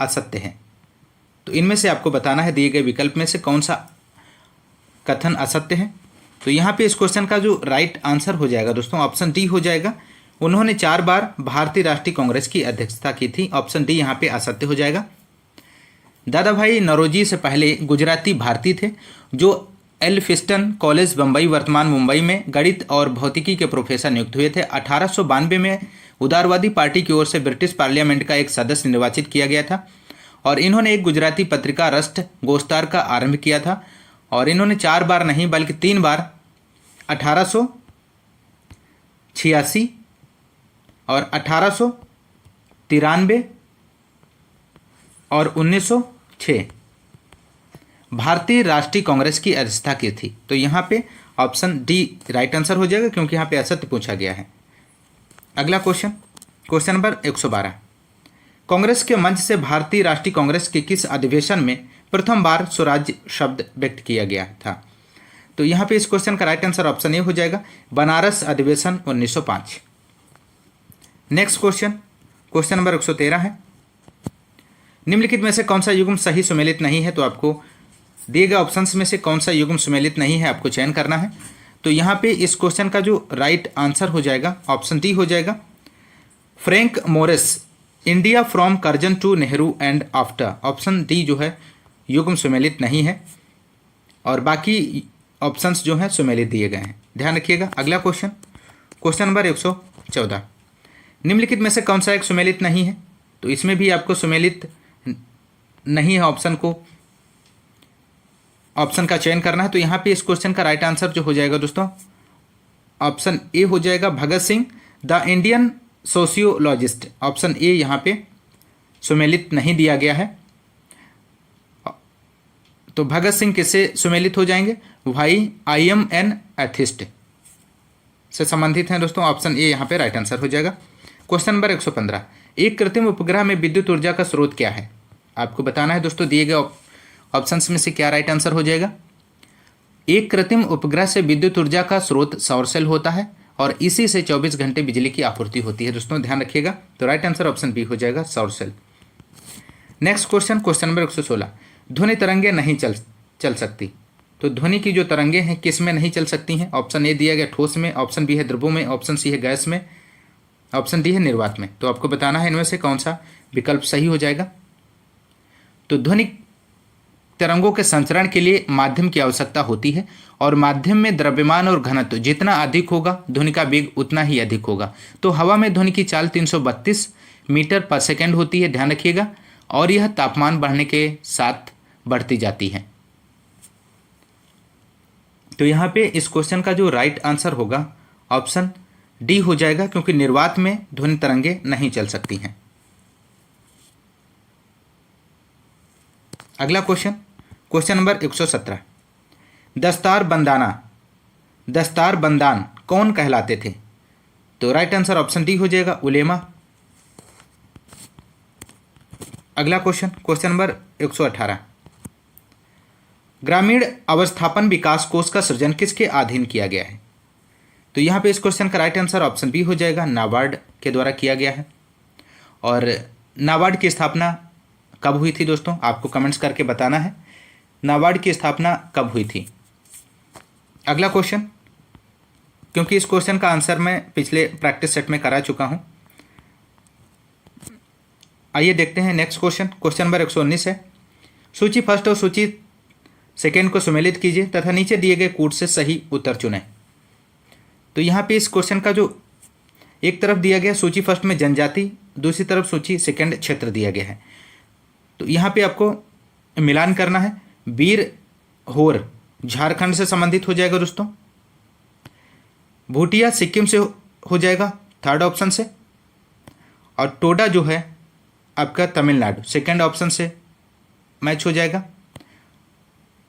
असत्य है। तो इनमें से आपको बताना है दिए गए विकल्प में से कौन सा कथन असत्य है। तो यहाँ पे इस क्वेश्चन का जो राइट आंसर हो जाएगा दोस्तों ऑप्शन डी हो जाएगा। उन्होंने 4 बार भारतीय राष्ट्रीय कांग्रेस की अध्यक्षता की थी। ऑप्शन डी यहाँ पे असत्य हो जाएगा। दादा भाई नौरोजी से पहले गुजराती भारतीय थे जो एल्फिस्टन कॉलेज बम्बई वर्तमान मुंबई में गणित और भौतिकी के प्रोफेसर नियुक्त हुए थे। 1892 में उदारवादी पार्टी की ओर से ब्रिटिश पार्लियामेंट का एक सदस्य निर्वाचित किया गया था और इन्होंने एक गुजराती पत्रिका राष्ट्र गोस्तार का आरंभ किया था और इन्होंने 4 बार नहीं बल्कि 3 बार 1886 और 1893 और 1906 भारतीय राष्ट्रीय कांग्रेस की अध्यक्षता की थी। तो यहाँ पे ऑप्शन डी राइट आंसर हो जाएगा क्योंकि यहाँ पे असत्य पूछा गया है। अगला क्वेश्चन, क्वेश्चन नंबर 112। कांग्रेस के मंच से भारतीय राष्ट्रीय कांग्रेस के किस अधिवेशन में प्रथम बार स्वराज्य शब्द व्यक्त किया गया था? तो यहाँ पे इस क्वेश्चन का राइट आंसर ऑप्शन ए हो जाएगा, बनारस अधिवेशन 1905। नेक्स्ट क्वेश्चन, क्वेश्चन नंबर 113 है। निम्नलिखित में से कौन सा युग्म सही सुमेलित नहीं है? तो आपको दिए गए ऑप्शंस में से कौन सा युग्म सुमेलित नहीं है आपको चयन करना है। तो यहाँ पे इस क्वेश्चन का जो राइट आंसर हो जाएगा ऑप्शन डी हो जाएगा, Frank Morris, India from Curzon to Nehru and after. Option D जो है युग्म सुमेलित नहीं है और बाकी ऑप्शंस जो हैं सुमेलित दिए गए हैं, ध्यान रखिएगा। अगला क्वेश्चन, क्वेश्चन नंबर 114। निम्नलिखित में से कौन सा एक सुमेलित नहीं है? तो इसमें भी आपको सुमेलित नहीं है ऑप्शन का चयन करना है। तो यहाँ पे इस क्वेश्चन का राइट आंसर जो हो जाएगा दोस्तों ऑप्शन ए हो जाएगा, Bhagat Singh the Indian sociologist. Option A यहाँ पे सुमेलित नहीं दिया गया है। तो भगत सिंह किससे सुमेलित हो जाएंगे? भाई आई एम एन एथिस्ट से संबंधित हैं दोस्तों। ऑप्शन ए यहाँ पे राइट आंसर हो जाएगा। Question number 115। एक कृत्रिम उपग्रह में विद्युत ऊर्जा का स्रोत क्या है? आपको बताना है दोस्तों दिए गए ऑप्शंस में से क्या राइट आंसर हो जाएगा। एक कृत्रिम उपग्रह से विद्युत ऊर्जा का स्रोत सौर सेल होता है और इसी से 24 घंटे बिजली की आपूर्ति होती है दोस्तों, ध्यान रखिएगा। तो राइट आंसर ऑप्शन बी हो जाएगा, सौर cell. Next question, question number 116। ध्वनि तरंगे नहीं चल सकती। तो ध्वनि की जो तरंगे हैं किस में नहीं चल सकती हैं? ऑप्शन ए दिया गया ठोस में, ऑप्शन बी है द्रवों में, ऑप्शन सी है गैस में, ऑप्शन डी है निर्वात में। तो आपको बताना है इनमें से कौन सा विकल्प सही हो जाएगा। तो ध्वनि तरंगों के संचरण के लिए माध्यम की आवश्यकता होती है और माध्यम में द्रव्यमान और घनत्व जितना अधिक होगा ध्वनि का वेग उतना ही अधिक होगा। तो हवा में ध्वनि की चाल 332 मीटर पर सेकेंड होती है, ध्यान रखिएगा, और यह तापमान बढ़ने के साथ बढ़ती जाती है। तो यहाँ पे इस क्वेश्चन का जो राइट आंसर होगा ऑप्शन डी हो जाएगा क्योंकि निर्वात में ध्वनि तरंगे नहीं चल सकती हैं। अगला क्वेश्चन, क्वेश्चन नंबर 117। दस्तार बंदान कौन कहलाते थे? तो राइट आंसर ऑप्शन डी हो जाएगा, उलेमा। अगला क्वेश्चन, क्वेश्चन नंबर 118। ग्रामीण अवस्थापन विकास कोष का सृजन किसके अधीन किया गया है? तो यहाँ पे इस क्वेश्चन का राइट आंसर ऑप्शन बी हो जाएगा, नाबार्ड के द्वारा किया गया है। और नाबार्ड की स्थापना कब हुई थी दोस्तों? आपको कमेंट्स करके बताना है नाबार्ड की स्थापना कब हुई थी। अगला क्वेश्चन, क्योंकि इस क्वेश्चन का आंसर मैं पिछले प्रैक्टिस सेट में करा चुका हूँ, आइए देखते हैं नेक्स्ट क्वेश्चन। क्वेश्चन नंबर 119 है। सूची फर्स्ट और सूची सेकेंड को सुमेलित कीजिए तथा नीचे दिए गए कूट से सही उत्तर चुनें। तो यहाँ पे इस क्वेश्चन का जो एक तरफ दिया गया सूची फर्स्ट में जनजाति, दूसरी तरफ सूची सेकेंड क्षेत्र दिया गया है। तो यहाँ पे आपको मिलान करना है। बीर होर झारखंड से संबंधित हो जाएगा दोस्तों, भूटिया सिक्किम से हो जाएगा थर्ड ऑप्शन से, और टोडा जो है आपका तमिलनाडु सेकेंड ऑप्शन से मैच हो जाएगा।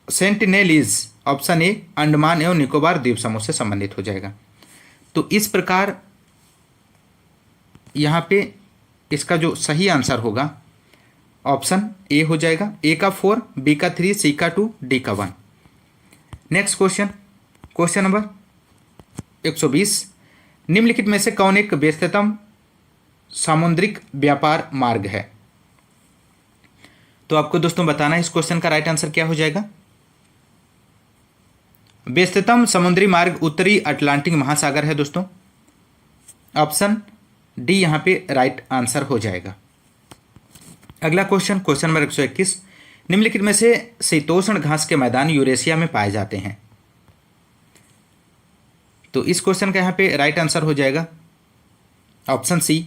सेंटिनेलीज ऑप्शन ए अंडमान एवं निकोबार द्वीप समूह से संबंधित हो जाएगा। तो इस प्रकार यहाँ पे इसका जो सही आंसर होगा ऑप्शन ए हो जाएगा, ए का 4, बी का 3, सी का 2, डी का 1। Next question, question number 120। निम्नलिखित में से कौन एक व्यस्ततम सामुद्रिक व्यापार मार्ग है? तो आपको दोस्तों बताना है इस क्वेश्चन का राइट आंसर क्या हो जाएगा। व्यस्ततम समुद्री मार्ग उत्तरी अटलांटिक महासागर है दोस्तों। ऑप्शन डी यहाँ पे राइट आंसर हो जाएगा। अगला क्वेश्चन, क्वेश्चन नंबर 121, निम्नलिखित में से शीतोष्ण घास के मैदान यूरेशिया में पाए जाते हैं। तो इस क्वेश्चन का यहाँ पे राइट आंसर हो जाएगा ऑप्शन सी।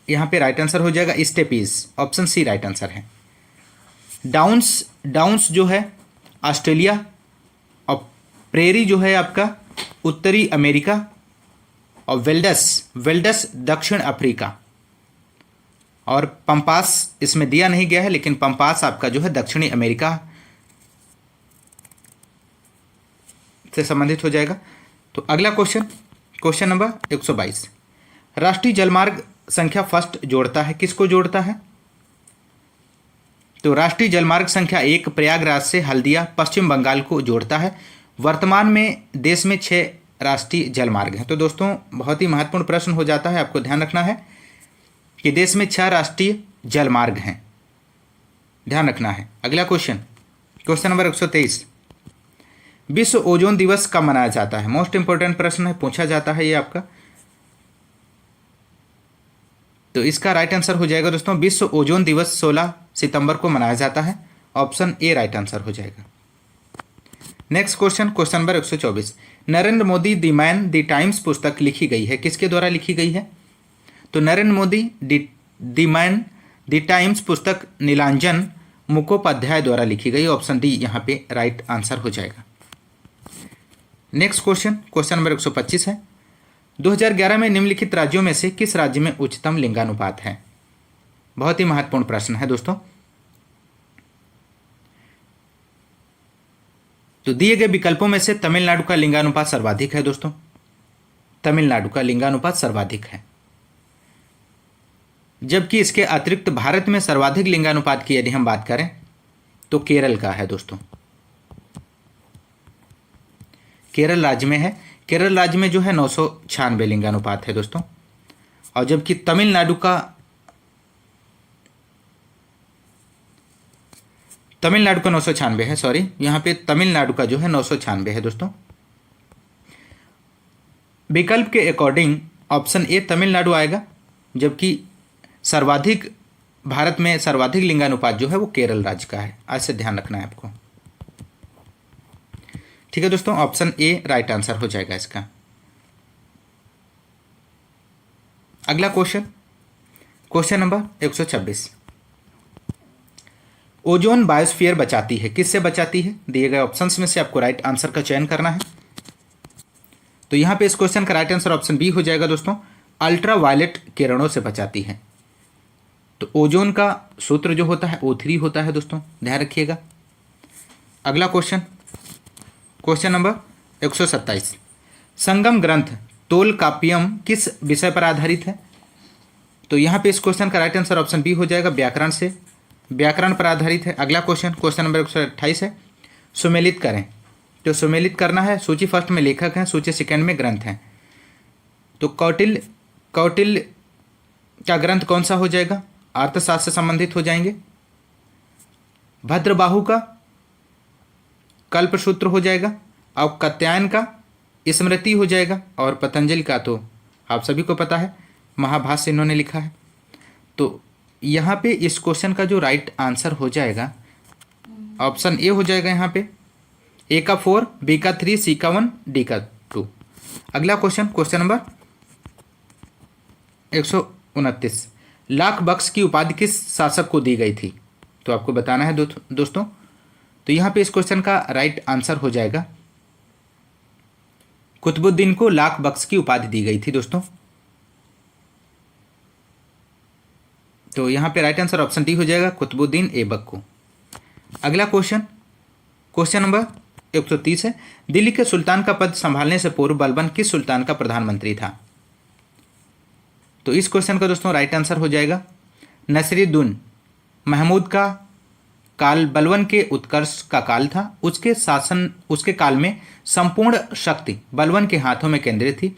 यहाँ पे राइट आंसर हो जाएगा steppes. Option C right answer है। डाउन्स जो है ऑस्ट्रेलिया, और प्रेरी जो है आपका उत्तरी अमेरिका, और वेल्डस दक्षिण अफ्रीका, और पंपास इसमें दिया नहीं गया है, लेकिन पंपास आपका जो है दक्षिणी अमेरिका से संबंधित हो जाएगा। तो अगला क्वेश्चन, क्वेश्चन नंबर 122, राष्ट्रीय जलमार्ग संख्या फर्स्ट जोड़ता है, किसको जोड़ता है? तो राष्ट्रीय जलमार्ग संख्या 1 प्रयागराज से हल्दिया पश्चिम बंगाल को जोड़ता है। वर्तमान में देश में 6 राष्ट्रीय जलमार्ग हैं। तो दोस्तों बहुत ही महत्वपूर्ण प्रश्न हो जाता है, आपको ध्यान रखना है कि देश में 6 राष्ट्रीय जलमार्ग हैं, ध्यान रखना है। अगला क्वेश्चन, क्वेश्चन नंबर 123, विश्व ओजोन दिवस कब मनाया जाता है? मोस्ट इंपोर्टेंट प्रश्न है, पूछा जाता है ये आपका। तो इसका राइट आंसर हो जाएगा दोस्तों विश्व ओजोन दिवस 16 सितंबर को मनाया जाता है। ऑप्शन ए राइट आंसर हो जाएगा। Next question, question number 124, Narendra Modi the man the times पुस्तक लिखी गई है, किसके द्वारा लिखी गई है? तो Narendra Modi the man the times पुस्तक नीलांजन मुखोपाध्याय द्वारा लिखी गई। ऑप्शन डी यहाँ पे राइट आंसर हो जाएगा। नेक्स्ट क्वेश्चन, क्वेश्चन नंबर 125 है, 2011 में निम्नलिखित राज्यों में से किस राज्य में उच्चतम लिंगानुपात है? बहुत ही महत्वपूर्ण प्रश्न है दोस्तों। तो दिए गए विकल्पों में से तमिलनाडु का लिंगानुपात सर्वाधिक है दोस्तों, तमिलनाडु का लिंगानुपात सर्वाधिक है। जबकि इसके अतिरिक्त भारत में सर्वाधिक लिंगानुपात की यदि हम बात करें तो केरल का है दोस्तों, केरल राज्य में है। केरल राज्य में जो है 996 लिंगानुपात है दोस्तों, और जबकि तमिलनाडु का 996 है, सॉरी, यहाँ पे तमिलनाडु का जो है 996 है दोस्तों। विकल्प के अकॉर्डिंग ऑप्शन ए तमिलनाडु आएगा, जबकि सर्वाधिक भारत में सर्वाधिक लिंगानुपात जो है वो केरल राज्य का है। ऐसे ध्यान रखना है आपको, ठीक है दोस्तों। ऑप्शन ए राइट आंसर हो जाएगा इसका। अगला question, question number 126, ozone biosphere बचाती है, किससे बचाती है? दिए गए ऑप्शंस में से आपको राइट आंसर का चयन करना है। तो यहाँ पे इस क्वेश्चन का राइट आंसर ऑप्शन बी हो जाएगा दोस्तों, अल्ट्रा वायलेट किरणों से बचाती है। तो ओजोन का सूत्र जो होता है O3 होता है दोस्तों, ध्यान रखिएगा। अगला क्वेश्चन, क्वेश्चन नंबर 127, संगम ग्रंथ तोलकाप्पियम किस विषय पर आधारित है? तो यहाँ पे इस क्वेश्चन का राइट आंसर ऑप्शन बी हो जाएगा, व्याकरण पर आधारित है। अगला क्वेश्चन, क्वेश्चन नंबर 128 है, सुमेलित करें। तो सुमेलित करना है, सूची फर्स्ट में लेखक हैं, सूची सेकंड में ग्रंथ हैं। तो कौटिल्य का ग्रंथ कौन सा हो जाएगा? अर्थशास्त्र से संबंधित हो जाएंगे। भद्रबाहु का कल्पसूत्र हो जाएगा, और कात्यायन का स्मृति हो जाएगा, और पतंजलि का तो आप सभी को पता है महाभाष्य इन्होंने लिखा है। तो यहाँ पे इस क्वेश्चन का जो राइट आंसर हो जाएगा ऑप्शन ए हो जाएगा। यहाँ पे ए का 4, बी का 3, सी का 1, डी का 2। अगला क्वेश्चन, क्वेश्चन नंबर 129, लाख बख्श की उपाधि किस शासक को दी गई थी? तो आपको बताना है दोस्तों। तो यहाँ पे इस क्वेश्चन का राइट आंसर हो जाएगा, कुतुबुद्दीन को लाख बख्श की उपाधि दी गई थी दोस्तों। तो यहाँ पे राइट आंसर ऑप्शन डी हो जाएगा, कुतुबुद्दीन ऐबक को। अगला क्वेश्चन, क्वेश्चन नंबर 130 है, दिल्ली के सुल्तान का पद संभालने से पूर्व बलबन किस सुल्तान का प्रधानमंत्री था? तो इस क्वेश्चन का दोस्तों राइट आंसर हो जाएगा, नसीरुद्दीन महमूद का काल बलबन के उत्कर्ष का काल था। उसके काल में संपूर्ण शक्ति बलबन के हाथों में केंद्रित थी।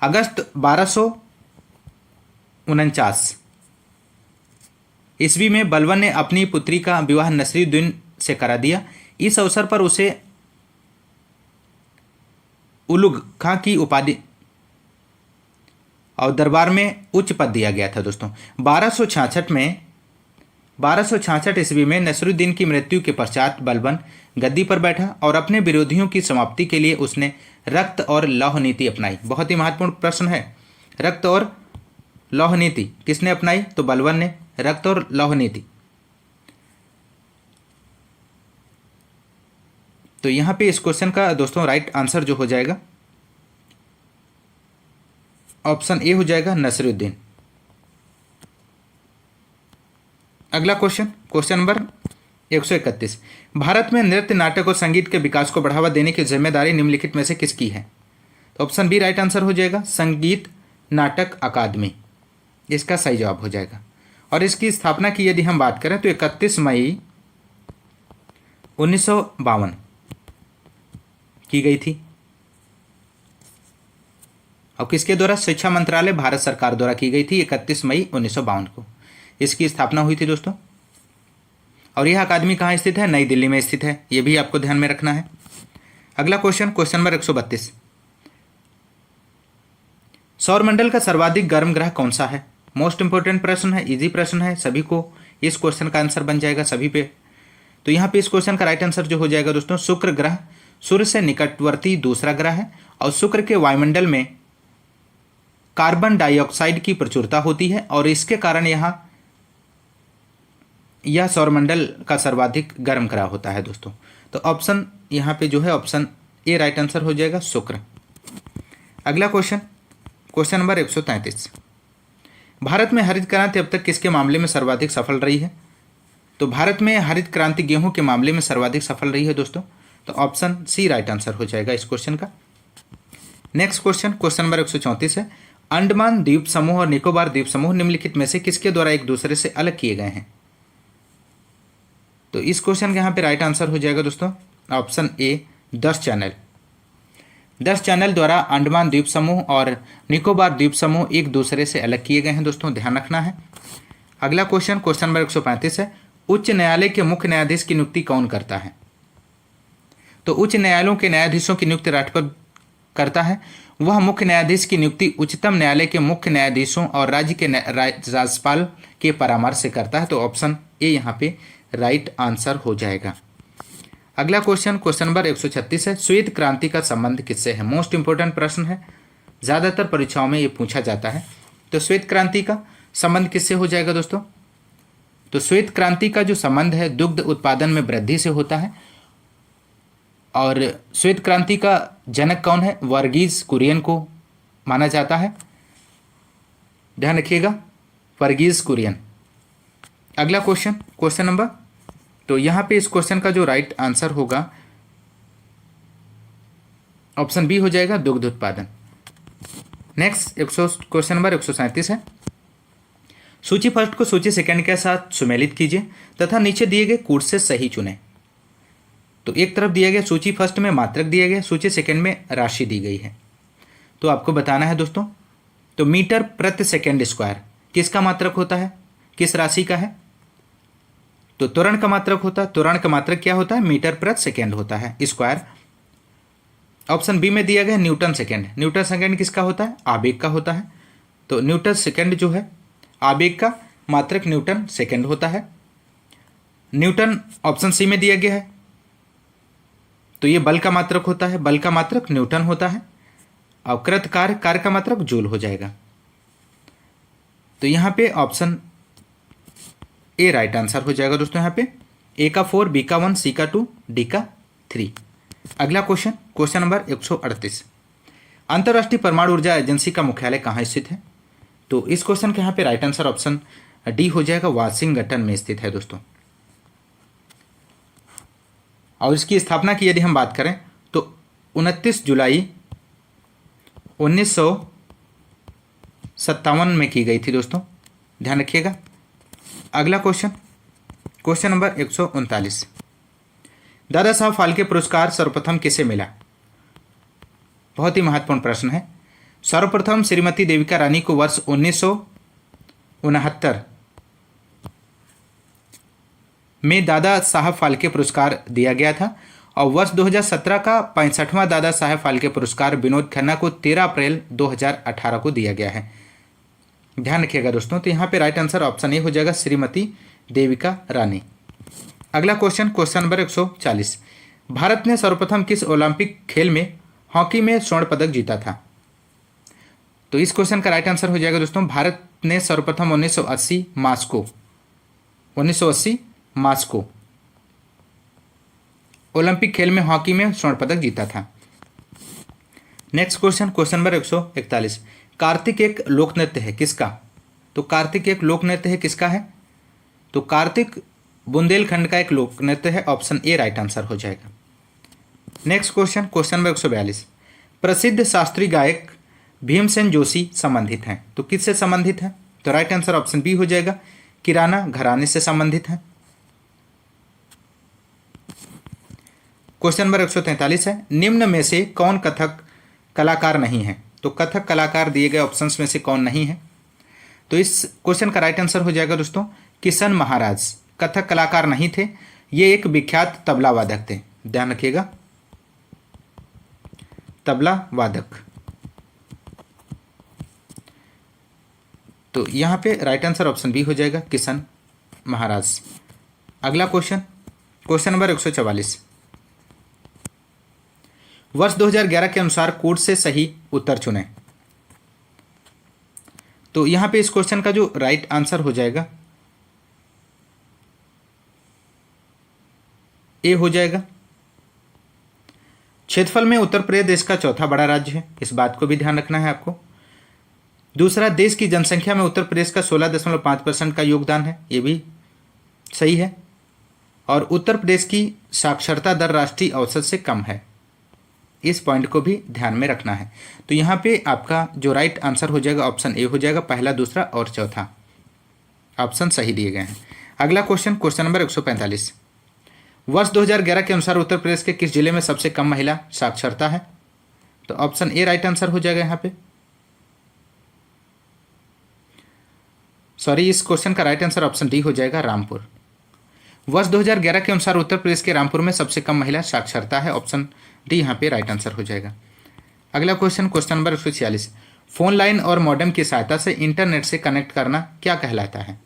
अगस्त 1249 ईस्वी में बलबन ने अपनी पुत्री का विवाह नसीरुद्दीन से करा दिया। इस अवसर पर उसे उलुग खां की उपाधि और दरबार में उच्च पद दिया गया था दोस्तों। 1266 ईस्वी में नसीरुद्दीन की मृत्यु के पश्चात बलबन गद्दी पर बैठा और अपने विरोधियों की समाप्ति के लिए उसने रक्त और लौह नीति अपनाई। बहुत ही महत्वपूर्ण प्रश्न है, रक्त और लौह नीति किसने अपनाई? तो बलबन ने रक्त और लौह नीति। तो यहां पे इस क्वेश्चन का दोस्तों राइट आंसर जो हो जाएगा ऑप्शन ए हो जाएगा, नसीरुद्दीन। अगला क्वेश्चन नंबर 131। भारत में नृत्य, नाटक और संगीत के विकास को बढ़ावा देने की जिम्मेदारी निम्नलिखित में से किसकी है? तो ऑप्शन बी राइट आंसर हो जाएगा, संगीत नाटक अकादमी, इसका सही जवाब हो जाएगा। और इसकी स्थापना की यदि हम बात करें तो 31 मई 1952 की गई थी। और किसके द्वारा? शिक्षा मंत्रालय भारत सरकार द्वारा की गई थी 31 मई 1952 को इसकी स्थापना हुई थी दोस्तों। और यह अकादमी कहाँ स्थित है? नई दिल्ली में स्थित है, यह भी आपको ध्यान में रखना है। अगला क्वेश्चन नंबर 132। सौरमंडल का सर्वाधिक गर्म ग्रह कौन सा है? मोस्ट इंपोर्टेंट प्रश्न है, इजी प्रश्न है, सभी को इस क्वेश्चन का आंसर बन जाएगा सभी पे। तो यहाँ पे इस क्वेश्चन का राइट आंसर जो हो जाएगा दोस्तों, शुक्र ग्रह सूर्य से निकटवर्ती दूसरा ग्रह है और शुक्र के वायुमंडल में कार्बन डाइऑक्साइड की प्रचुरता होती है और इसके कारण यह सौरमंडल का सर्वाधिक गर्म ग्रह होता है दोस्तों। तो ऑप्शन यहाँ पे जो है ऑप्शन ए राइट आंसर हो जाएगा, शुक्र। अगला क्वेश्चन नंबर 133। भारत में हरित क्रांति अब तक किसके मामले में सर्वाधिक सफल रही है? तो भारत में हरित क्रांति गेहूं के मामले में सर्वाधिक सफल रही है दोस्तों। तो ऑप्शन सी राइट आंसर हो जाएगा इस क्वेश्चन का। नेक्स्ट क्वेश्चन नंबर 134 है, अंडमान द्वीप समूह और निकोबार द्वीप समूह निम्नलिखित में से किसके द्वारा एक दूसरे से अलग किए गए हैं? तो इस क्वेश्चन का यहाँ पे राइट आंसर हो जाएगा दोस्तों ऑप्शन ए, 10 चैनल। 10 चैनल द्वारा अंडमान द्वीप समूह और निकोबार द्वीप समूह एक दूसरे से अलग किए गए हैं दोस्तों, ध्यान रखना है। अगला क्वेश्चन नंबर 135 है, उच्च न्यायालय के मुख्य न्यायाधीश की नियुक्ति कौन करता है? तो उच्च न्यायालयों के न्यायाधीशों की नियुक्ति राष्ट्रपति करता है। वह मुख्य न्यायाधीश की नियुक्ति उच्चतम न्यायालय के मुख्य न्यायाधीशों और राज्य के राज्यपाल के परामर्श से करता है। तो ऑप्शन ए यहाँ पे राइट आंसर हो जाएगा। अगला क्वेश्चन नंबर 136 है, श्वेत क्रांति का संबंध किससे है? मोस्ट इंपोर्टेंट प्रश्न है, ज़्यादातर परीक्षाओं में ये पूछा जाता है। तो श्वेत क्रांति का संबंध किससे हो जाएगा दोस्तों? तो श्वेत क्रांति का जो संबंध है दुग्ध उत्पादन में वृद्धि से होता है। और श्वेत क्रांति का जनक कौन है? वर्गीज कुरियन को माना जाता है, ध्यान रखिएगा, वर्गीज कुरियन। अगला क्वेश्चन नंबर, तो यहाँ पे इस क्वेश्चन का जो राइट आंसर होगा ऑप्शन बी हो जाएगा, दुग्ध उत्पादन। नेक्स्ट क्वेश्चन नंबर 137 है, सूची फर्स्ट को सूची सेकंड के साथ सुमेलित कीजिए तथा नीचे दिए गए कूट से सही चुनें। तो एक तरफ दिया गया सूची फर्स्ट में मात्रक दिया गया, सूची सेकंड में राशि दी गई है। तो आपको बताना है दोस्तों, तो मीटर प्रति सेकंड स्क्वायर किसका मात्रक होता है, किस राशि का है? तो त्वरण का मात्रक होता है। त्वरण का मात्रक क्या होता है? मीटर प्रति सेकंड होता है स्क्वायर। ऑप्शन बी में दिया गया न्यूटन सेकंड। न्यूटन सेकंड किसका होता है? आवेग का होता है। तो न्यूटन सेकंड जो है आवेग का मात्रक न्यूटन सेकंड होता है। न्यूटन ऑप्शन सी में दिया गया है, तो ये बल का मात्रक होता है, बल का मात्रक न्यूटन होता है। और कृत कार्य का मात्रक जूल हो जाएगा। तो यहाँ पे ऑप्शन ए राइट आंसर हो जाएगा दोस्तों। यहाँ पे ए का 4, बी का 1, सी का 2, डी का 3। अगला क्वेश्चन नंबर 138, अंतर्राष्ट्रीय परमाणु ऊर्जा एजेंसी का मुख्यालय कहाँ स्थित है? तो इस क्वेश्चन के यहाँ पे राइट आंसर ऑप्शन डी हो जाएगा, वाशिंगटन में स्थित है दोस्तों। और इसकी स्थापना की यदि हम बात करें तो 29 जुलाई 1957 में की गई थी दोस्तों, ध्यान रखिएगा। अगला क्वेश्चन नंबर 139, दादा साहब फाल्के पुरस्कार सर्वप्रथम किसे मिला? बहुत ही महत्वपूर्ण प्रश्न है। सर्वप्रथम श्रीमती देविका रानी को वर्ष 1969 में दादा साहब फाल्के पुरस्कार दिया गया था और वर्ष 2017 का 65वां दादा साहब फाल्के पुरस्कार विनोद खन्ना को 13 अप्रैल 2018 को दिया गया है। ध्यान रखिएगा दोस्तों। तो यहाँ पे राइट आंसर ऑप्शन ए हो जाएगा, श्रीमती देविका रानी। अगला क्वेश्चन नंबर 140, भारत ने सर्वप्रथम किस ओलंपिक खेल में हॉकी में स्वर्ण पदक जीता था? तो इस क्वेश्चन का राइट आंसर हो जाएगा दोस्तों, भारत ने सर्वप्रथम 1980 मास्को ओलंपिक खेल में हॉकी में स्वर्ण पदक जीता था। नेक्स्ट क्वेश्चन नंबर 141, कार्तिक एक लोक नृत्य है किसका? तो कार्तिक एक लोक नृत्य है किसका है? तो कार्तिक बुंदेलखंड का एक लोक नृत्य है, ऑप्शन ए राइट आंसर हो जाएगा। नेक्स्ट क्वेश्चन नंबर 142, प्रसिद्ध शास्त्रीय गायक भीमसेन जोशी संबंधित हैं, तो किससे संबंधित है? तो राइट आंसर ऑप्शन बी हो जाएगा, किराना घराने से संबंधित है। क्वेश्चन नंबर 143 है, निम्न में से कौन कथक कलाकार नहीं है? तो कथक कलाकार दिए गए ऑप्शंस में से कौन नहीं है? तो इस क्वेश्चन का राइट आंसर हो जाएगा दोस्तों, किशन महाराज कथक कलाकार नहीं थे, ये एक विख्यात तबला वादक थे। ध्यान रखिएगा, तबला वादक। तो यहाँ पे राइट आंसर ऑप्शन बी हो जाएगा, किशन महाराज। अगला क्वेश्चन नंबर 144, वर्ष 2011 के अनुसार कोड से सही उत्तर चुनें। तो यहाँ पे इस क्वेश्चन का जो राइट आंसर हो जाएगा ए हो जाएगा। क्षेत्रफल में उत्तर प्रदेश देश का चौथा बड़ा राज्य है, इस बात को भी ध्यान रखना है आपको। दूसरा, देश की जनसंख्या में उत्तर प्रदेश का 16.5% का योगदान है, ये भी सही है। और उत्तर प्रदेश की साक्षरता दर राष्ट्रीय औसत से कम है, इस पॉइंट को भी ध्यान में रखना है। तो यहाँ पे आपका जो राइट आंसर हो जाएगा ऑप्शन ए हो जाएगा, पहला, दूसरा और चौथा ऑप्शन सही दिए गए हैं। अगला क्वेश्चन नंबर 145, वर्ष 2011 के अनुसार उत्तर प्रदेश के किस जिले में सबसे कम महिला साक्षरता है? तो ऑप्शन ए राइट आंसर हो जाएगा यहाँ पे। सॉरी, इस क्वेश्चन का राइट आंसर ऑप्शन डी हो जाएगा, रामपुर। वर्ष 2011 के अनुसार उत्तर प्रदेश के रामपुर में सबसे कम महिला साक्षरता है, ऑप्शन डी यहाँ पे राइट आंसर हो जाएगा। अगला क्वेश्चन नंबर 146, फोन लाइन और मॉडेम की सहायता से इंटरनेट से कनेक्ट करना क्या कहलाता है?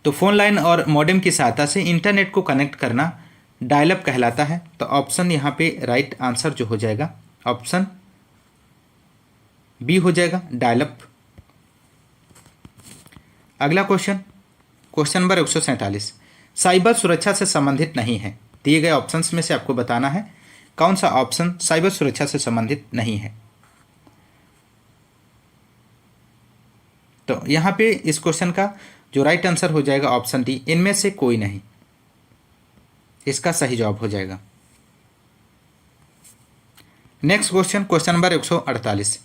तो फोन लाइन और मॉडेम की सहायता से इंटरनेट को कनेक्ट करना डायलअप कहलाता है। तो ऑप्शन यहाँ पे राइट आंसर जो हो जाएगा ऑप्शन बी हो जाएगा, डायलअप। अगला क्वेश्चन नंबर 147, साइबर सुरक्षा से संबंधित नहीं है। दिए गए ऑप्शंस में से आपको बताना है कौन सा ऑप्शन साइबर सुरक्षा से संबंधित नहीं है। तो यहाँ पे इस क्वेश्चन का जो राइट आंसर हो जाएगा ऑप्शन डी, इनमें से कोई नहीं, इसका सही जवाब हो जाएगा। Next question number 148,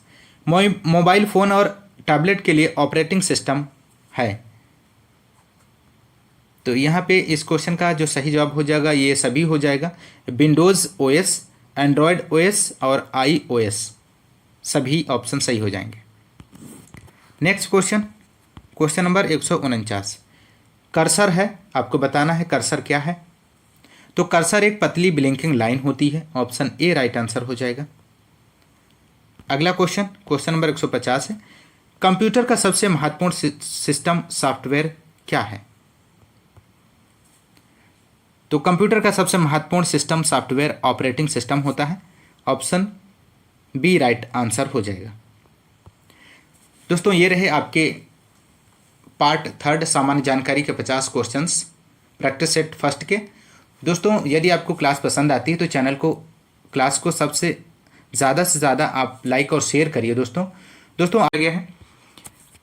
mobile phone और टैबलेट के लिए ऑपरेटिंग सिस्टम है। तो यहाँ पे इस क्वेश्चन का जो सही जवाब हो जाएगा ये सभी हो जाएगा, विंडोज़ ओएस, एंड्रॉयड ओएस और iOS, सभी ऑप्शन सही हो जाएंगे। नेक्स्ट क्वेश्चन नंबर 149, कर्सर है, आपको बताना है कर्सर क्या है। तो कर्सर एक पतली ब्लिंकिंग लाइन होती है, ऑप्शन ए राइट आंसर हो जाएगा। अगला क्वेश्चन नंबर 150 है, कंप्यूटर का सबसे महत्वपूर्ण सिस्टम सॉफ्टवेयर क्या है? तो कंप्यूटर का सबसे महत्वपूर्ण सिस्टम सॉफ्टवेयर ऑपरेटिंग सिस्टम होता है, ऑप्शन बी राइट आंसर हो जाएगा। दोस्तों ये रहे आपके पार्ट 3 सामान्य जानकारी के 50 क्वेश्चंस प्रैक्टिस सेट फर्स्ट के। दोस्तों यदि आपको क्लास पसंद आती है तो क्लास को सबसे ज़्यादा से ज़्यादा आप लाइक और शेयर करिए। दोस्तों आ गया है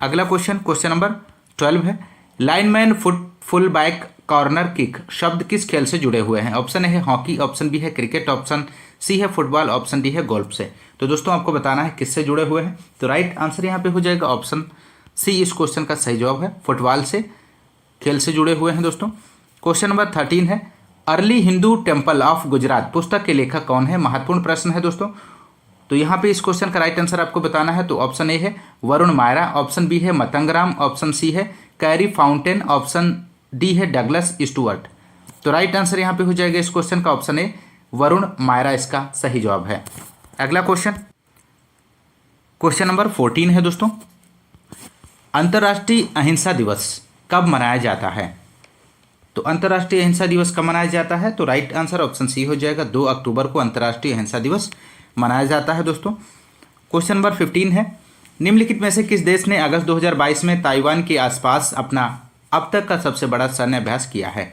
अगला क्वेश्चन नंबर 12 है, lineman full back corner kick शब्द किस खेल से जुड़े हुए हैं? ऑप्शन ए है हॉकी, ऑप्शन बी है क्रिकेट, ऑप्शन सी है फुटबॉल, ऑप्शन डी है गोल्फ से। तो दोस्तों आपको बताना है किससे जुड़े हुए हैं। तो राइट आंसर यहाँ पे हो जाएगा ऑप्शन सी, इस क्वेश्चन का सही जवाब है, फुटबॉल से खेल से जुड़े हुए हैं। दोस्तों क्वेश्चन नंबर 13 है, early Hindu temple of Gujarat पुस्तक के लेखक कौन है? महत्वपूर्ण प्रश्न है दोस्तों। तो यहाँ पे इस क्वेश्चन का राइट आंसर आपको बताना है। तो ऑप्शन ए है वरुण मायरा, ऑप्शन बी है मतंगराम, ऑप्शन सी है कैरी फाउंटेन, ऑप्शन डी है डगलस स्टुअर्ट। तो राइट आंसर यहाँ पे हो जाएगा इस क्वेश्चन का ऑप्शन ए वरुण मायरा इसका सही जवाब है। अगला क्वेश्चन, क्वेश्चन नंबर 14 है दोस्तों, अंतर्राष्ट्रीय अहिंसा दिवस कब मनाया जाता है? तो अंतर्राष्ट्रीय अहिंसा दिवस कब मनाया जाता है? तो राइट आंसर ऑप्शन सी हो जाएगा, 2 अक्टूबर को अंतर्राष्ट्रीय अहिंसा दिवस मनाया जाता है दोस्तों। क्वेश्चन नंबर 15 है, निम्नलिखित में से किस देश ने अगस्त 2022 में ताइवान के आसपास अपना अब तक का सबसे बड़ा सैन्य अभ्यास किया है?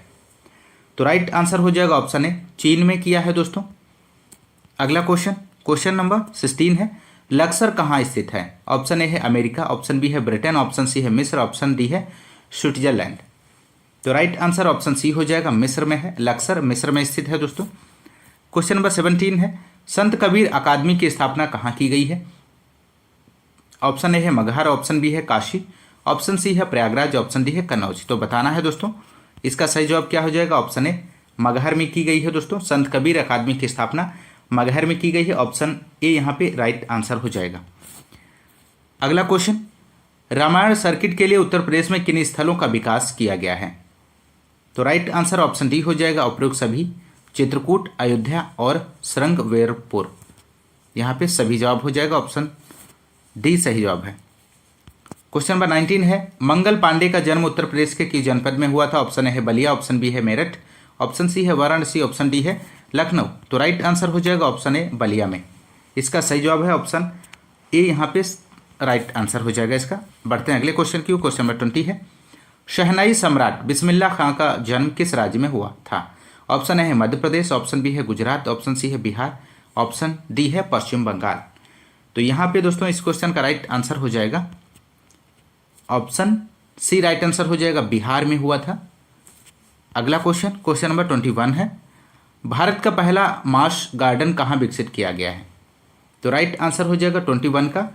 तो राइट आंसर हो जाएगा ऑप्शन ए चीन में किया है दोस्तों। अगला क्वेश्चन, क्वेश्चन नंबर 16 है, लक्सर कहाँ स्थित है? ऑप्शन ए है अमेरिका, ऑप्शन बी है ब्रिटेन, ऑप्शन सी है मिस्र, ऑप्शन डी है स्विट्जरलैंड। तो राइट आंसर ऑप्शन सी हो जाएगा, मिस्र में है, लक्सर मिस्र में स्थित है दोस्तों। क्वेश्चन नंबर 17 है, संत कबीर अकादमी की स्थापना कहाँ की गई है? ऑप्शन ए है मगहर, ऑप्शन बी है काशी, ऑप्शन सी है प्रयागराज, ऑप्शन डी है कन्नौज। तो बताना है दोस्तों इसका सही जवाब क्या हो जाएगा। ऑप्शन ए मगहर में की गई है दोस्तों, संत कबीर अकादमी की स्थापना मगहर में की गई है, ऑप्शन ए यहाँ पे राइट आंसर हो जाएगा। अगला क्वेश्चन, रामायण सर्किट के लिए उत्तर प्रदेश में किन स्थलों का विकास किया गया है? तो राइट आंसर ऑप्शन डी हो जाएगा, उपरोक्त सभी, चित्रकूट, अयोध्या और श्रृंगवेरपुर। यहाँ पे सभी जवाब हो जाएगा, ऑप्शन डी सही जवाब है। क्वेश्चन नंबर 19 है, मंगल पांडे का जन्म उत्तर प्रदेश के किस जनपद में हुआ था? ऑप्शन ए है बलिया, ऑप्शन बी है मेरठ, ऑप्शन सी है वाराणसी, ऑप्शन डी है लखनऊ। तो राइट आंसर हो जाएगा ऑप्शन ए बलिया में, इसका सही जवाब है ऑप्शन ए यहाँ पे राइट आंसर हो जाएगा इसका। बढ़ते हैं अगले क्वेश्चन की, क्वेश्चन नंबर 20 है, शहनाई सम्राट बिस्मिल्लाह खां का जन्म किस राज्य में हुआ था? ऑप्शन ए है मध्य प्रदेश, ऑप्शन बी है गुजरात, ऑप्शन सी है बिहार, ऑप्शन डी है पश्चिम बंगाल। तो यहाँ पे दोस्तों इस क्वेश्चन का राइट आंसर हो जाएगा ऑप्शन सी राइट आंसर हो जाएगा, बिहार में हुआ था। अगला क्वेश्चन, क्वेश्चन नंबर 21 है, भारत का पहला मार्श गार्डन कहाँ विकसित किया गया है? तो राइट आंसर हो जाएगा 21 का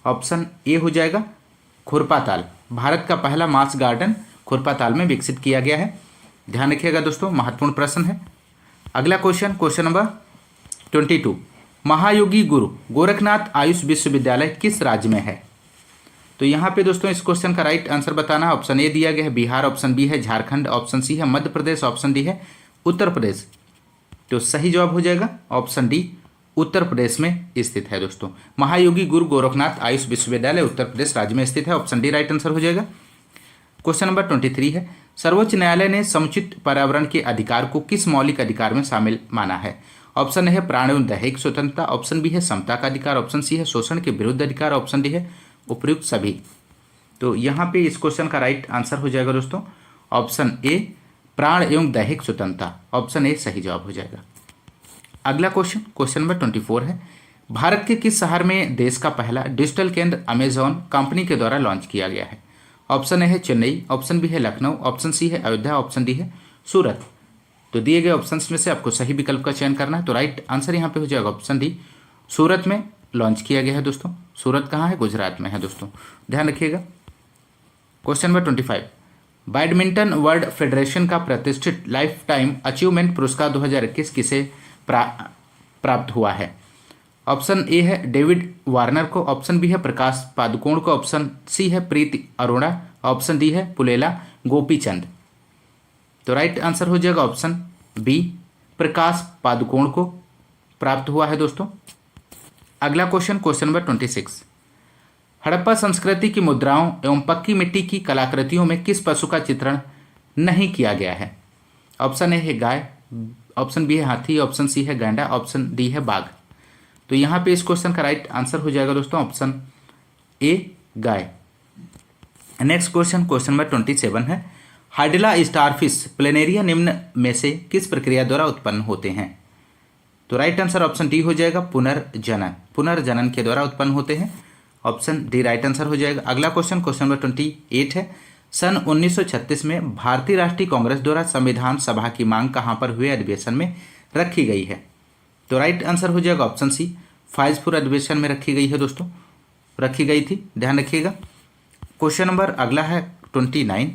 ऑप्शन ए हो जाएगा, खुरपाताल। भारत का पहला मार्श गार्डन खुरपाताल में विकसित किया गया है। ध्यान रखिएगा दोस्तों, महत्वपूर्ण प्रश्न है। अगला क्वेश्चन, क्वेश्चन नंबर 22, महायोगी गुरु गोरखनाथ आयुष विश्वविद्यालय किस राज्य में है? तो यहाँ पे दोस्तों इस क्वेश्चन का राइट आंसर बताना है। ऑप्शन ए दिया गया है बिहार, ऑप्शन बी है झारखंड, ऑप्शन सी है मध्य प्रदेश, ऑप्शन डी है उत्तर प्रदेश। तो सही जवाब हो जाएगा ऑप्शन डी, उत्तर प्रदेश में स्थित है दोस्तों। महायोगी गुरु गोरखनाथ आयुष विश्वविद्यालय उत्तर प्रदेश राज्य में स्थित है, ऑप्शन डी राइट आंसर हो जाएगा। क्वेश्चन नंबर 23 है, सर्वोच्च न्यायालय ने समुचित पर्यावरण के अधिकार को किस मौलिक अधिकार में शामिल माना है? ऑप्शन ए है प्राण एवं दैहिक स्वतंत्रता, ऑप्शन बी है समता का अधिकार, ऑप्शन सी है शोषण के विरुद्ध अधिकार, ऑप्शन डी है उपयुक्त सभी। तो यहाँ पे इस क्वेश्चन का राइट आंसर हो जाएगा दोस्तों ऑप्शन ए प्राण एवं दैहिक स्वतंत्रता, ऑप्शन ए सही जवाब हो जाएगा। अगला क्वेश्चन, क्वेश्चन नंबर 24 है, भारत के किस शहर में देश का पहला डिजिटल केंद्र अमेजॉन कंपनी के द्वारा लॉन्च किया गया है? ऑप्शन ए है चेन्नई, ऑप्शन बी है लखनऊ, ऑप्शन सी है अयोध्या, ऑप्शन डी है सूरत। तो दिए गए ऑप्शंस में से आपको सही विकल्प का चयन करना है। तो राइट आंसर यहाँ पे हो जाएगा ऑप्शन डी, सूरत में लॉन्च किया गया है दोस्तों। सूरत कहाँ है? गुजरात में है दोस्तों, ध्यान रखिएगा। Question number 25, badminton world federation का प्रतिष्ठित लाइफ टाइम अचीवमेंट पुरस्कार 2021 किसे प्राप्त हुआ है? ऑप्शन ए है डेविड वार्नर को, ऑप्शन बी है प्रकाश पादुकोण को, ऑप्शन सी है प्रीति अरोड़ा, ऑप्शन डी है पुलेला गोपीचंद। तो राइट आंसर हो जाएगा ऑप्शन बी, प्रकाश पादुकोण को प्राप्त हुआ है दोस्तों। अगला क्वेश्चन, क्वेश्चन नंबर 26, हड़प्पा संस्कृति की मुद्राओं एवं पक्की मिट्टी की कलाकृतियों में किस पशु का चित्रण नहीं किया गया है? ऑप्शन ए है गाय, ऑप्शन बी है हाथी, ऑप्शन सी है गैंडा, ऑप्शन डी है बाघ। तो यहाँ पे इस क्वेश्चन का राइट आंसर हो जाएगा दोस्तों option A guy. Next question, question number 27 है, हाइड्ला स्टारफिश प्लेनेरिया निम्न में से किस प्रक्रिया द्वारा उत्पन्न होते हैं? तो राइट आंसर ऑप्शन डी हो जाएगा पुनर्जनन, पुनर्जनन के द्वारा उत्पन्न होते हैं, ऑप्शन डी राइट आंसर हो जाएगा। अगला क्वेश्चन, क्वेश्चन नंबर 28 है, सन 1936 में भारतीय राष्ट्रीय कांग्रेस द्वारा संविधान सभा की मांग कहां पर हुए अधिवेशन में रखी गई है? तो राइट आंसर हो जाएगा ऑप्शन सी, फाइजपुर अधिवेशन में रखी गई है दोस्तों, रखी गई थी, ध्यान रखिएगा। क्वेश्चन नंबर अगला है 29,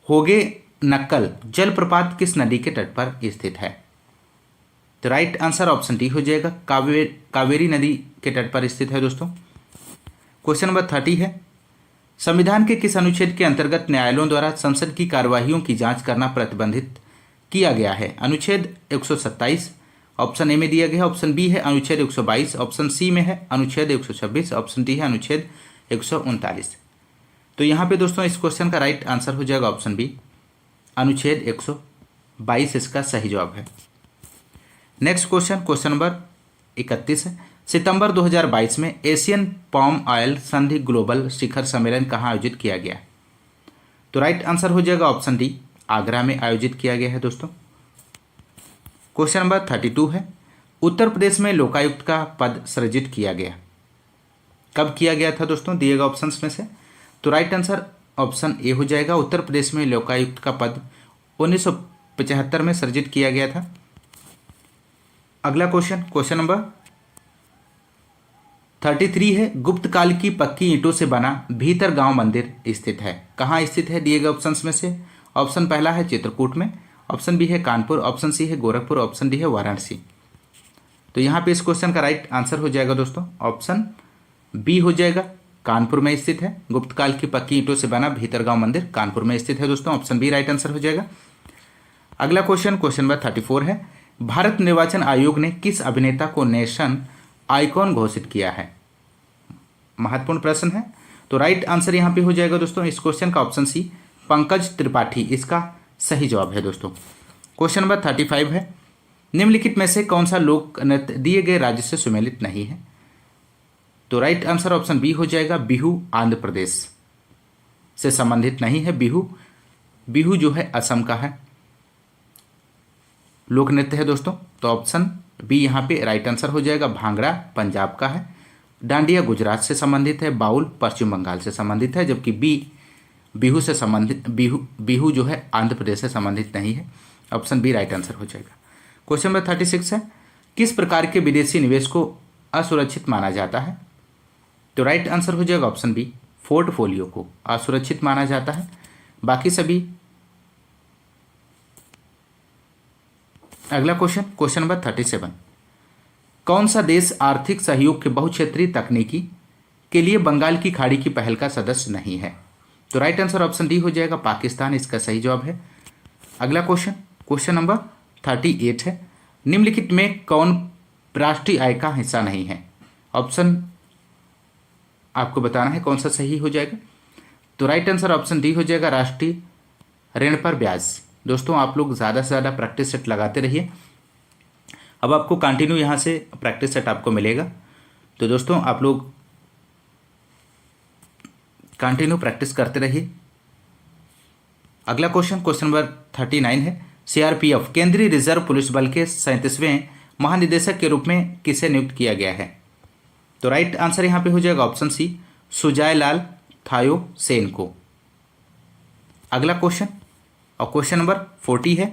होगे नक्कल जलप्रपात किस नदी के तट पर स्थित है? तो राइट आंसर ऑप्शन डी हो जाएगा, कावेरी नदी के तट पर स्थित है दोस्तों। क्वेश्चन नंबर 30 है, संविधान के किस अनुच्छेद के अंतर्गत न्यायालयों द्वारा संसद की कार्यवाहियों की जांच करना प्रतिबंधित किया गया है? अनुच्छेद 127 ऑप्शन ए में दिया गया है, ऑप्शन बी है अनुच्छेद 122, ऑप्शन सी में है अनुच्छेद 126, ऑप्शन डी है अनुच्छेद 139। तो यहाँ पे दोस्तों इस क्वेश्चन का राइट आंसर हो जाएगा ऑप्शन बी, अनुच्छेद 122 इसका सही जवाब है। नेक्स्ट क्वेश्चन, क्वेश्चन नंबर 31 है। सितंबर 2022 में एशियन पाम ऑयल संधि ग्लोबल शिखर सम्मेलन कहाँ आयोजित किया गया? तो राइट आंसर हो जाएगा ऑप्शन डी, आगरा में आयोजित किया गया है दोस्तों। क्वेश्चन नंबर 32 है। उत्तर प्रदेश में लोकायुक्त का पद सृजित किया गया, कब किया गया था दोस्तों? दिए गए ऑप्शंस में से। तो राइट आंसर ऑप्शन ए हो जाएगा, उत्तर प्रदेश में लोकायुक्त का पद 1975 में सृजित किया गया था। अगला क्वेश्चन, क्वेश्चन नंबर 33 है। गुप्त काल की पक्की ईंटों से बना भीतर गांव मंदिर स्थित है, कहाँ स्थित है? दिए गए ऑप्शंस में से ऑप्शन पहला है चित्रकूट में, ऑप्शन बी है कानपुर, ऑप्शन सी है गोरखपुर, ऑप्शन डी है वाराणसी। तो यहाँ पे इस क्वेश्चन का राइट आंसर हो जाएगा दोस्तों ऑप्शन बी हो जाएगा, कानपुर में स्थित है। गुप्त काल की पक्की ईंटों से बना भीतरगांव मंदिर कानपुर में स्थित है दोस्तों, ऑप्शन बी राइट आंसर हो जाएगा। अगला क्वेश्चन, क्वेश्चन नंबर 34 है। भारत निर्वाचन आयोग ने किस अभिनेता को नेशन आइकॉन घोषित किया है? महत्वपूर्ण प्रश्न है। तो राइट आंसर यहाँ पे हो जाएगा दोस्तों इस क्वेश्चन का ऑप्शन सी, पंकज त्रिपाठी इसका सही जवाब है दोस्तों। क्वेश्चन नंबर 35 है। निम्नलिखित में से कौन सा लोक नृत्य दिए गए राज्य से सुमेलित नहीं है? तो राइट आंसर ऑप्शन बी हो जाएगा, बिहू आंध्र प्रदेश से संबंधित नहीं है। बिहू जो है असम का है, लोक नृत्य है दोस्तों। तो ऑप्शन बी यहाँ पे राइट आंसर हो जाएगा। भांगड़ा पंजाब का है, डांडिया गुजरात से संबंधित है, बाउल पश्चिम बंगाल से संबंधित है, जबकि बिहू से संबंधित बिहू जो है आंध्र प्रदेश से संबंधित नहीं है। ऑप्शन बी राइट आंसर हो जाएगा। क्वेश्चन नंबर 36 है। किस प्रकार के विदेशी निवेश को असुरक्षित माना जाता है? तो राइट आंसर हो जाएगा ऑप्शन बी, पोर्टफोलियो को असुरक्षित माना जाता है। बाकी सभी। अगला क्वेश्चन, क्वेश्चन नंबर 37। कौन सा देश आर्थिक सहयोग के बहुक्षेत्रीय तकनीकी के लिए बंगाल की खाड़ी की पहल का सदस्य नहीं है? तो राइट आंसर ऑप्शन डी हो जाएगा, पाकिस्तान इसका सही जवाब है। अगला क्वेश्चन, क्वेश्चन नंबर 38 है। निम्नलिखित में कौन राष्ट्रीय आय का हिस्सा नहीं है? ऑप्शन आपको बताना है कौन सा सही हो जाएगा। तो राइट आंसर ऑप्शन डी हो जाएगा, राष्ट्रीय ऋण पर ब्याज। दोस्तों आप लोग ज़्यादा से ज़्यादा प्रैक्टिस सेट लगाते रहिए। अब आपको कंटिन्यू यहाँ से प्रैक्टिस सेट आपको मिलेगा, तो दोस्तों आप लोग कंटिन्यू प्रैक्टिस करते रहिए। अगला क्वेश्चन, क्वेश्चन नंबर 39 है। सीआरपीएफ केंद्रीय रिजर्व पुलिस बल के 37वें महानिदेशक के रूप में किसे नियुक्त किया गया है? तो राइट आंसर यहाँ पे हो जाएगा ऑप्शन सी, सुजाय लाल थायो सेन को। अगला क्वेश्चन और क्वेश्चन नंबर 40 है।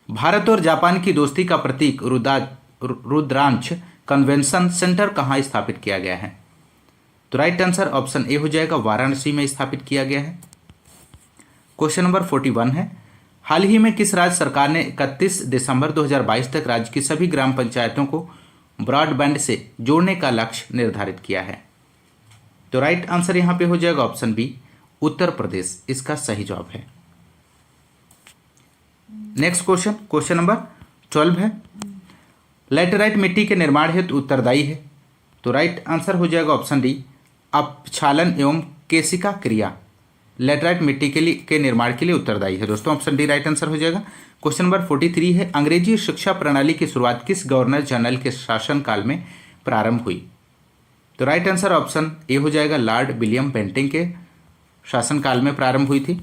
भारत और जापान की दोस्ती का प्रतीक रुद्रांश कन्वेंशन सेंटर कहाँ स्थापित किया गया है? तो राइट आंसर ऑप्शन ए हो जाएगा, वाराणसी में स्थापित किया गया है। क्वेश्चन नंबर 41 है। हाल ही में किस राज्य सरकार ने 31 दिसंबर 2022 तक राज्य की सभी ग्राम पंचायतों को ब्रॉडबैंड से जोड़ने का लक्ष्य निर्धारित किया है? तो राइट आंसर यहाँ पे हो जाएगा ऑप्शन बी, उत्तर प्रदेश इसका सही जवाब है। नेक्स्ट क्वेश्चन, क्वेश्चन नंबर 12 है। लैटेराइट मिट्टी के निर्माण हेतु उत्तरदायी है? तो राइट आंसर हो जाएगा ऑप्शन डी, अपक्षालन एवं केशिका क्रिया लैटेराइट मिट्टी के निर्माण के लिए उत्तरदायी है दोस्तों, ऑप्शन डी राइट आंसर हो जाएगा। क्वेश्चन नंबर 43 है। अंग्रेजी शिक्षा प्रणाली की शुरुआत किस गवर्नर जनरल के शासनकाल में प्रारंभ हुई? तो राइट आंसर ऑप्शन ए हो जाएगा, लॉर्ड विलियम बेंटिंग के शासनकाल में प्रारंभ हुई थी।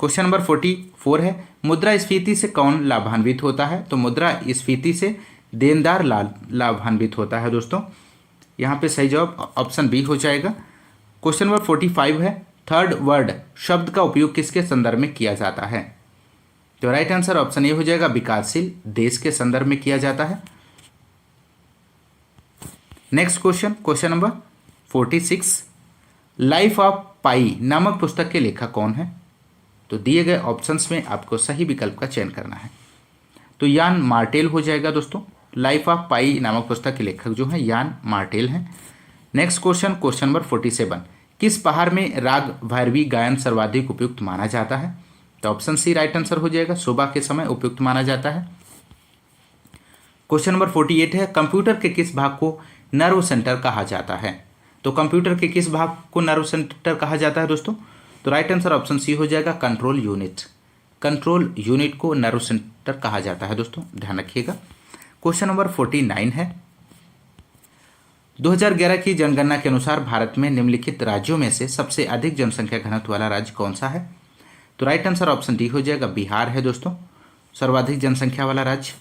क्वेश्चन नंबर 44 है। मुद्रास्फीति से कौन लाभान्वित होता है? तो मुद्रास्फीति से देनदार लाभान्वित होता है दोस्तों, यहाँ पे सही जवाब ऑप्शन बी हो जाएगा। क्वेश्चन नंबर 45 है। थर्ड वर्ल्ड शब्द का उपयोग किसके संदर्भ में किया जाता है? तो राइट आंसर ऑप्शन ए हो जाएगा, विकासशील देश के संदर्भ में किया जाता है। Next question, question number 46। Life of Pi नामक पुस्तक के लेखक कौन है? तो दिए गए ऑप्शंस में आपको सही विकल्प का चयन करना है। तो यान मार्टेल हो जाएगा दोस्तों। लाइफ ऑफ पाई नामक पुस्तक के लेखक जो है यान मार्टेल हैं। Next question, question number 47। किस पहाड़ में राग भैरवी गायन सर्वाधिक उपयुक्त माना जाता है? तो ऑप्शन सी राइट आंसर हो जाएगा, सुबह के समय उपयुक्त माना जाता है। क्वेश्चन नंबर 48 है, कंप्यूटर के किस भाग को नर्व सेंटर कहा जाता है? तो कंप्यूटर के किस भाग को नर्व सेंटर कहा जाता है दोस्तों? तो राइट आंसर ऑप्शन सी हो जाएगा, कंट्रोल यूनिट। कंट्रोल यूनिट को नर्व सेंटर कहा जाता है दोस्तों, ध्यान रखिएगा। क्वेश्चन नंबर 49 है, 2011 की जनगणना के अनुसार भारत में निम्नलिखित राज्यों में से सबसे अधिक जनसंख्या घनत्व वाला राज्य कौन सा है? तो राइट आंसर ऑप्शन डी हो जाएगा, बिहार है दोस्तों सर्वाधिक जनसंख्या वाला राज्य।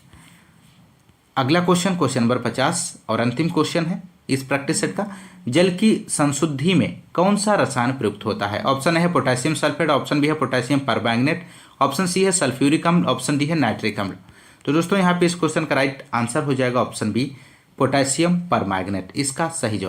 अगला क्वेश्चन, क्वेश्चन नंबर 50 और अंतिम क्वेश्चन है इस प्रैक्टिस सेट का, जल की संशुद्धि में कौन सा रसायन प्रयुक्त होता है? ऑप्शन ए है पोटेशियम सल्फेट, ऑप्शन बी है पोटेशियम परमैंगनेट, ऑप्शन सी है सल्फ्यूरिक अम्ल, ऑप्शन डी है नाइट्रिक अम्ल। तो दोस्तों यहाँ पे इस क्वेश्चन का राइट आंसर हो जाएगा ऑप्शन बी, पोटेशियम परमैंगनेट, इसका सही जवाब।